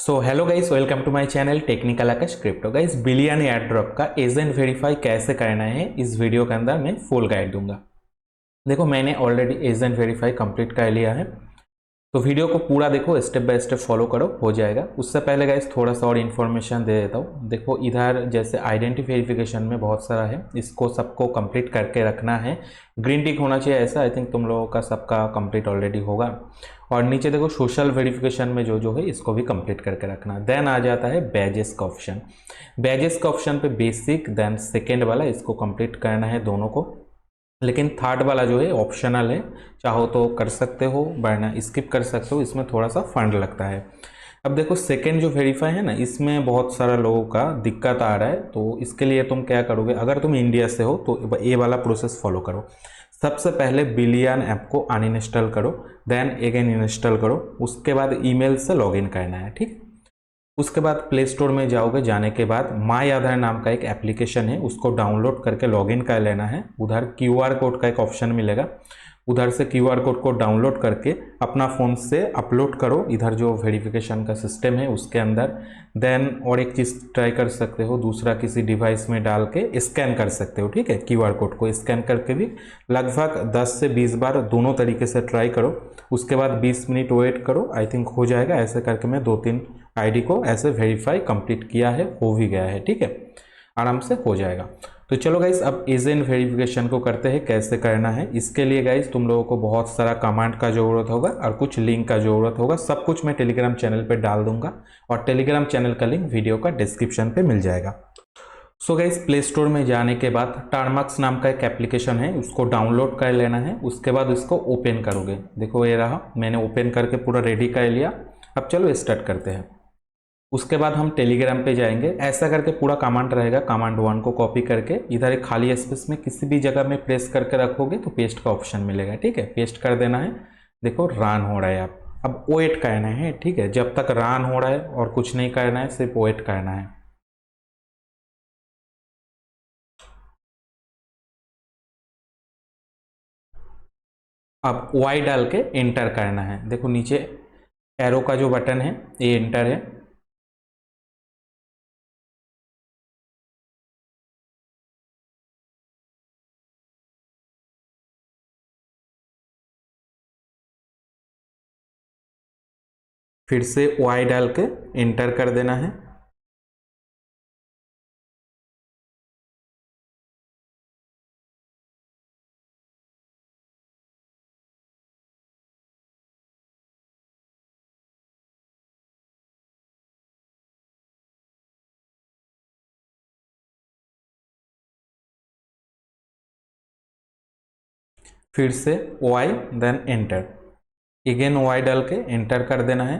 So hello guys, welcome to my channel technical Akash crypto. Guys, billion airdrop का agent verify कैसे करना है इस वीडियो के अंदर मैं फुल गाइड दूंगा। देखो, मैंने ऑलरेडी एजेंट वेरीफाई कंप्लीट कर लिया है, तो वीडियो को पूरा देखो, स्टेप बाय स्टेप फॉलो करो, हो जाएगा। उससे पहले गाइस थोड़ा सा और इन्फॉर्मेशन दे देता हूँ। देखो, इधर जैसे आइडेंटिटी वेरिफिकेशन में बहुत सारा है, इसको सबको कंप्लीट करके रखना है। ग्रीन टिक होना चाहिए ऐसा, आई थिंक तुम लोगों का सबका कंप्लीट ऑलरेडी होगा। और नीचे देखो, सोशल वेरिफिकेशन में जो जो है इसको भी कंप्लीट करके रखना। देन आ जाता है बैजेस का ऑप्शन। बैजेस का ऑप्शन पे बेसिक, देन सेकेंड वाला, इसको कंप्लीट करना है दोनों को। लेकिन थर्ड वाला जो है ऑप्शनल है, चाहो तो कर सकते हो वरना स्किप कर सकते हो, इसमें थोड़ा सा फंड लगता है। अब देखो, सेकेंड जो वेरीफाई है ना, इसमें बहुत सारा लोगों का दिक्कत आ रहा है। तो इसके लिए तुम क्या करोगे, अगर तुम इंडिया से हो तो ये वाला प्रोसेस फॉलो करो। सबसे पहले बिलियन ऐप को अनइंस्टॉल करो, देन अगेन इंस्टॉल करो। उसके बाद ईमेल से लॉगिन करना है, ठीक। उसके बाद प्ले स्टोर में जाओगे, जाने के बाद माय आधार नाम का एक एप्लीकेशन है, उसको डाउनलोड करके लॉगिन कर लेना है। उधर क्यूआर कोड का एक ऑप्शन मिलेगा, उधर से क्यूआर कोड को डाउनलोड करके अपना फ़ोन से अपलोड करो इधर जो वेरिफिकेशन का सिस्टम है उसके अंदर। देन और एक चीज़ ट्राई कर सकते हो, दूसरा किसी डिवाइस में डाल के स्कैन कर सकते हो, ठीक है। क्यूआर कोड को स्कैन करके भी लगभग 10 से 20 बार दोनों तरीके से ट्राई करो। उसके बाद 20 मिनट वेट करो, आई थिंक हो जाएगा। ऐसे करके मैं 2-3 आईडी को ऐसे वेरीफाई कंप्लीट किया है, हो भी गया है, ठीक है, आराम से हो जाएगा। तो चलो गाइस, अब एजेंट वेरिफिकेशन को करते हैं, कैसे करना है। इसके लिए गाइस तुम लोगों को बहुत सारा कमांड का जरूरत होगा और कुछ लिंक का जरूरत होगा। सब कुछ मैं टेलीग्राम चैनल पे डाल दूंगा और टेलीग्राम चैनल का लिंक वीडियो का डिस्क्रिप्शन पे मिल जाएगा। सो गाइस, प्ले स्टोर में जाने के बाद टर्मक्स नाम का एक एप्लीकेशन है, उसको डाउनलोड कर लेना है। उसके बाद उसको ओपन करोगे। देखो, ये रहा, मैंने ओपन करके पूरा रेडी कर लिया। अब चलो स्टार्ट करते हैं। उसके बाद हम टेलीग्राम पे जाएंगे। ऐसा करके पूरा कमांड रहेगा, कमांड 1 को कॉपी करके इधर एक खाली स्पेस में किसी भी जगह में प्रेस करके रखोगे तो पेस्ट का ऑप्शन मिलेगा, ठीक है। पेस्ट कर देना है। देखो, रन हो रहा है। अब वेट करना है, ठीक है, जब तक रन हो रहा है, और कुछ नहीं करना है, सिर्फ वेट करना है। अब वाई डाल के एंटर करना है। देखो नीचे एरो का जो बटन है ये एंटर है। फिर से वाई डाल के एंटर कर देना है। फिर से y, then enter, again y डाल के एंटर कर देना है।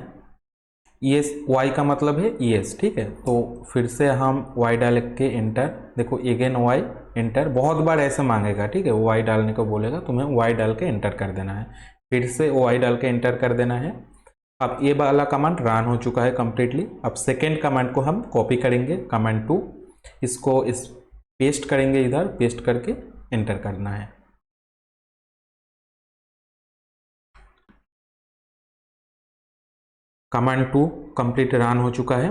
यस, वाई का मतलब है यस, ठीक है। तो फिर से हम वाई डाल के एंटर। देखो, अगेन वाई, एंटर। बहुत बार ऐसे मांगेगा, ठीक है, वाई डालने को बोलेगा, तुम्हें वाई डाल के एंटर कर देना है। फिर से वाई डाल के एंटर कर देना है। अब ये वाला कमांड रन हो चुका है कंप्लीटली। अब सेकेंड कमांड को हम कॉपी करेंगे, कमांड 2, इसको इस पेस्ट करेंगे, इधर पेस्ट करके एंटर करना है। कमांड 2 कंप्लीट रन हो चुका है।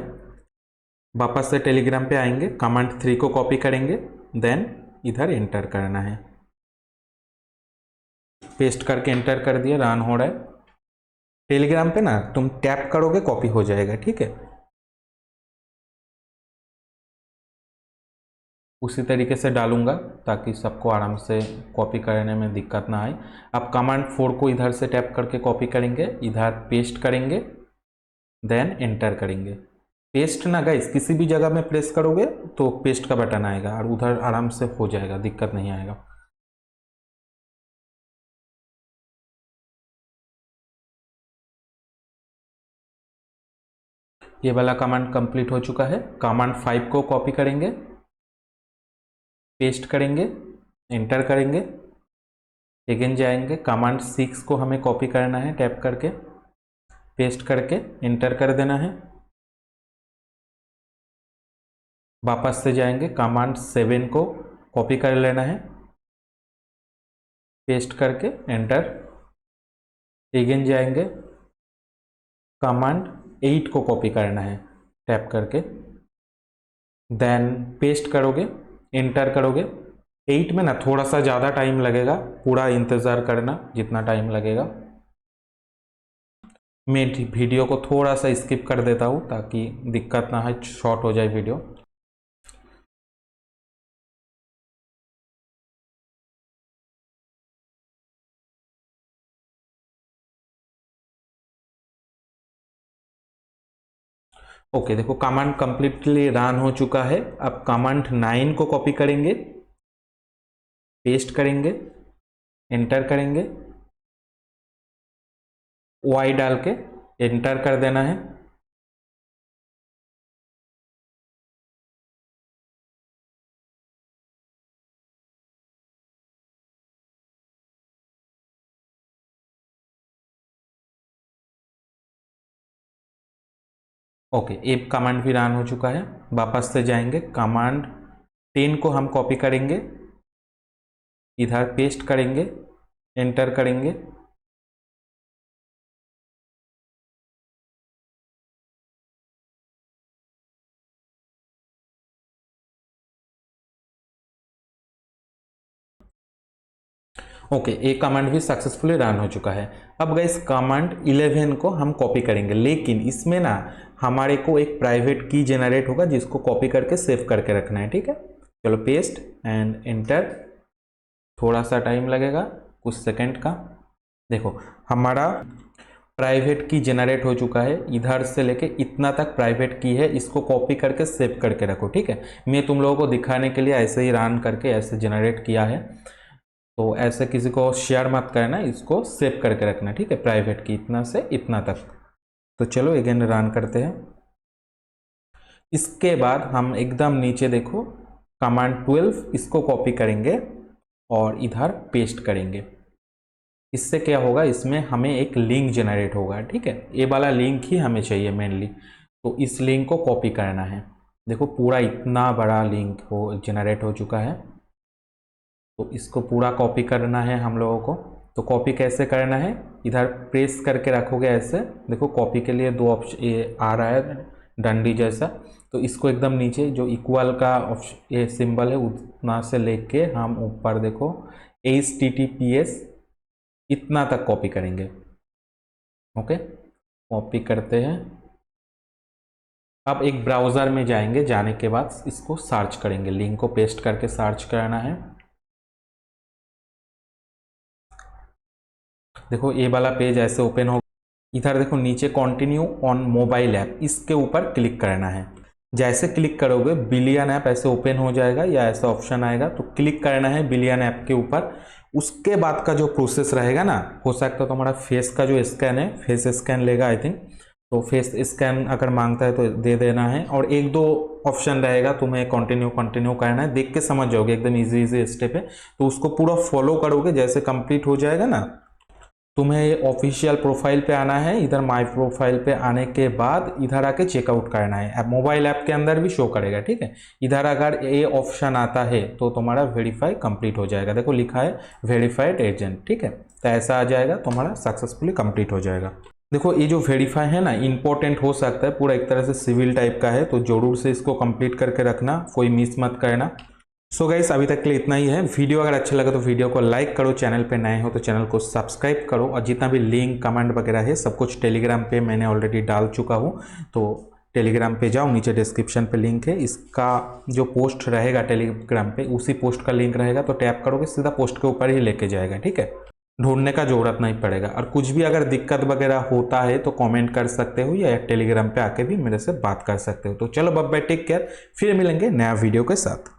वापस से टेलीग्राम पे आएंगे, कमांड 3 को कॉपी करेंगे, देन इधर एंटर करना है। पेस्ट करके एंटर कर दिया, रन हो रहा है। टेलीग्राम पे ना तुम टैप करोगे कॉपी हो जाएगा, ठीक है। उसी तरीके से डालूंगा ताकि सबको आराम से कॉपी करने में दिक्कत ना आए। अब कमांड 4 को इधर से टैप करके कॉपी करेंगे, इधर पेस्ट करेंगे, देन एंटर करेंगे। पेस्ट ना गाइस, किसी भी जगह में प्रेस करोगे तो पेस्ट का बटन आएगा और उधर आराम से हो जाएगा, दिक्कत नहीं आएगा। ये वाला कमांड कंप्लीट हो चुका है। कमांड 5 को कॉपी करेंगे, पेस्ट करेंगे, एंटर करेंगे, अगेन जाएंगे। कमांड 6 को हमें कॉपी करना है, टैप करके पेस्ट करके एंटर कर देना है। वापस से जाएंगे, कमांड 7 को कॉपी कर लेना है, पेस्ट करके एंटर, अगेन जाएंगे, कमांड 8 को कॉपी करना है टैप करके, देन पेस्ट करोगे, एंटर करोगे। 8 में ना थोड़ा सा ज़्यादा टाइम लगेगा, पूरा इंतज़ार करना जितना टाइम लगेगा। मैं वीडियो को थोड़ा सा स्किप कर देता हूँ ताकि दिक्कत ना हो, शॉर्ट हो जाए वीडियो। ओके देखो कमांड कंप्लीटली रन हो चुका है। अब कमांड 9 को कॉपी करेंगे, पेस्ट करेंगे, एंटर करेंगे, वाई डाल के एंटर कर देना है। ओके एक कमांड भी रन हो चुका है। वापस से जाएंगे, कमांड 10 को हम कॉपी करेंगे, इधर पेस्ट करेंगे, एंटर करेंगे, ओके एक कमांड भी सक्सेसफुली रन हो चुका है। अब गाइस कमांड 11 को हम कॉपी करेंगे, लेकिन इसमें ना हमारे को एक प्राइवेट की जनरेट होगा जिसको कॉपी करके सेव करके रखना है, ठीक है। चलो पेस्ट एंड एंटर, थोड़ा सा टाइम लगेगा कुछ सेकंड का। देखो हमारा प्राइवेट की जनरेट हो चुका है, इधर से लेके इतना तक प्राइवेट की है, इसको कॉपी करके सेव करके रखो, ठीक है। मैं तुम लोगों को दिखाने के लिए ऐसे ही रन करके ऐसे जनरेट किया है, तो ऐसे किसी को शेयर मत करना, इसको सेव करके रखना, ठीक है, प्राइवेट की इतना से इतना तक। तो चलो अगेन रन करते हैं। इसके बाद हम एकदम नीचे देखो कमांड 12, इसको कॉपी करेंगे और इधर पेस्ट करेंगे। इससे क्या होगा, इसमें हमें एक लिंक जनरेट होगा, ठीक है। ये वाला लिंक ही हमें चाहिए मेनली, तो इस लिंक को कॉपी करना है। देखो पूरा इतना बड़ा लिंक हो जनरेट हो चुका है, तो इसको पूरा कॉपी करना है हम लोगों को। तो कॉपी कैसे करना है, इधर प्रेस करके रखोगे ऐसे, देखो कॉपी के लिए 2 ऑप्शन ये आ रहा है डंडी जैसा, तो इसको एकदम नीचे जो इक्वल का ये सिंबल है उतना से लेके हम ऊपर देखो HTTPS इतना तक कॉपी करेंगे। ओके कॉपी करते हैं। अब एक ब्राउज़र में जाएंगे, जाने के बाद इसको सर्च करेंगे, लिंक को पेस्ट करके सर्च करना है। देखो ये वाला पेज ऐसे ओपन हो, इधर देखो नीचे कंटिन्यू ऑन मोबाइल ऐप, इसके ऊपर क्लिक करना है। जैसे क्लिक करोगे बिलियन ऐप ऐसे ओपन हो जाएगा या ऐसा ऑप्शन आएगा, तो क्लिक करना है बिलियन ऐप के ऊपर। उसके बाद का जो प्रोसेस रहेगा ना, हो सकता है तो हमारा फेस का जो स्कैन है, फेस स्कैन लेगा आई थिंक, तो फेस स्कैन अगर मांगता है तो दे देना है, और 1-2 ऑप्शन रहेगा, तुम्हें कंटिन्यू करना है, देख के समझ जाओगे, एकदम इजी स्टेप है। तो उसको पूरा फॉलो करोगे, जैसे कंप्लीट हो जाएगा ना, तुम्हें ऑफिशियल प्रोफाइल पे आना है। इधर माय प्रोफाइल पे आने के बाद इधर आके चेकआउट करना है, मोबाइल ऐप के अंदर भी शो करेगा, ठीक है। इधर अगर ये ऑप्शन आता है तो तुम्हारा वेरीफाई कंप्लीट हो जाएगा, देखो लिखा है वेरीफाइड एजेंट, ठीक है। तो ऐसा आ जाएगा, तुम्हारा सक्सेसफुली कंप्लीट हो जाएगा। देखो ये जो वेरीफाई है ना, इंपॉर्टेंट हो सकता है, पूरा एक तरह से सिविल टाइप का है, तो जरूर से इसको कंप्लीट करके रखना, कोई मिस मत करना। सो गाइस अभी तक के लिए इतना ही है। वीडियो अगर अच्छा लगा तो वीडियो को लाइक करो, चैनल पे नए हो तो चैनल को सब्सक्राइब करो, और जितना भी लिंक कमेंट वगैरह है सब कुछ टेलीग्राम पे मैंने ऑलरेडी डाल चुका हूँ, तो टेलीग्राम पे जाओ, नीचे डिस्क्रिप्शन पे लिंक है, इसका जो पोस्ट रहेगा टेलीग्राम पे उसी पोस्ट का लिंक रहेगा, तो टैप करोगे सीधा पोस्ट के ऊपर ही लेके जाएगा, ठीक है, ढूंढने का जरूरत नहीं पड़ेगा। और कुछ भी अगर दिक्कत वगैरह होता है तो कमेंट कर सकते हो, या टेलीग्राम पे आके भी मेरे से बात कर सकते हो। तो चलो बाय बाय, टेक केयर, फिर मिलेंगे नया वीडियो के साथ।